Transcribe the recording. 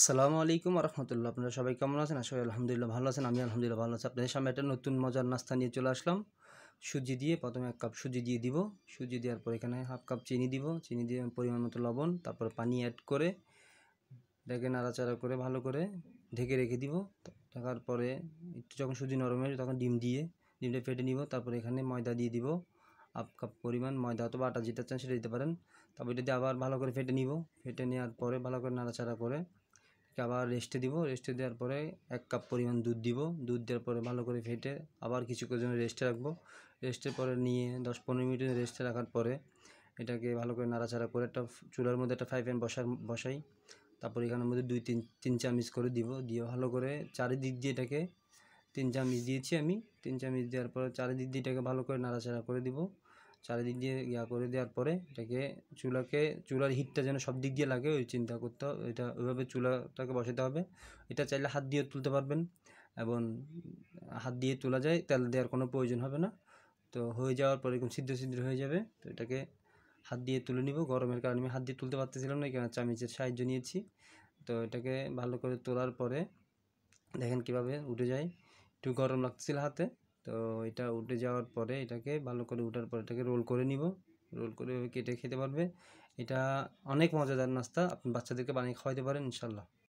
আসসালামু আলাইকুম রহমতুল্লাহ। আপনারা সবাই কেমন আছেন? আশা করি আলহামদুলিল্লাহ ভালো আছেন। আমি আলহামদুলিল্লাহ ভালো আছি। আপনাদের সামনে একটা নতুন মজার নাস্তা নিয়ে চলে আসলাম। সুজি দিয়ে প্রথমে 1 কাপ সুজি দিয়ে দিব। সুজি দেওয়ার পর এখানে 1/2 কাপ চিনি দিব। চিনি দিয়ে পরিমাণ মতো লবণ, তারপরে পানি অ্যাড করে এটাকে নাড়াচাড়া করে ভালো করে ঢেকে রেখে দিব। ঢাকার পরে একটু যখন সুজি নরম হয়ে তখন ডিমটা ফেটে নিব। তারপরে এখানে ময়দা দিয়ে দিব। 1/2 কাপ পরিমাণ ময়দা অথবা আটা যেটা চান সেটা দিতে পারেন। তারপর এটা দিয়ে আবার ভালো করে ফেটে নিব। ফেটে নেওয়ার পরে ভালো করে নাড়াচাড়া করে আবার রেস্টে দিব। রেস্টে দেওয়ার পরে 1 কাপ পরিমাণ দুধ দিব। দুধ দেওয়ার পরে ভালো করে ফেটে আবার কিছুক্ষণ জন্য রেস্টে রাখবো। রেস্টের পরে নিয়ে 10-15 মিনিটের রেস্টে রাখার পরে এটাকে ভালো করে নাড়াচাড়া করে একটা চুলার মধ্যে একটা ফ্রাই প্যান বসাই। তারপর এখানের মধ্যে 2-3 চামচ করে দিব। দিয়ে ভালো করে চারিদিক দিয়ে এটাকে 3 চামচ দিয়েছি আমি। 3 চামচ দেওয়ার পরে চারিদিক দিয়ে এটাকে ভালো করে নাড়াচাড়া করে দিব। চারিদিক দিয়ে করে দেওয়ার পরে এটাকে চুলার হিটটা যেন সব দিক দিয়ে লাগে ওই চিন্তা করতে হবে। এটা ওইভাবে চুলাটাকে বসাতে হবে। এটা চাইলে হাত দিয়ে তুলতে পারবেন এবং হাত দিয়ে তোলা যায়, তেল দেওয়ার কোনো প্রয়োজন হবে না। তো হয়ে যাওয়ার পরে এরকম ছিদ্র হয়ে যাবে। তো এটাকে হাত দিয়ে তুলে নিব। গরমের কারণে আমি হাত দিয়ে তুলতে পারতেছিলাম না, এখানে চামচের সাহায্য নিয়েছি। তো এটাকে ভালো করে তোলার পরে দেখেন কীভাবে উঠে যায়। একটু গরম লাগছিল হাতে। তো এটা উঠে যাওয়ার পরে এটাকে ভালো করে উঠার পরে এটাকে রোল করে নিব। রোল করে কেটে খেতে পারবে। এটা অনেক মজাদার নাস্তা। আপনি বাচ্চাদেরকে বানিয়ে খাওয়াইতে পারেন ইনশাল্লাহ।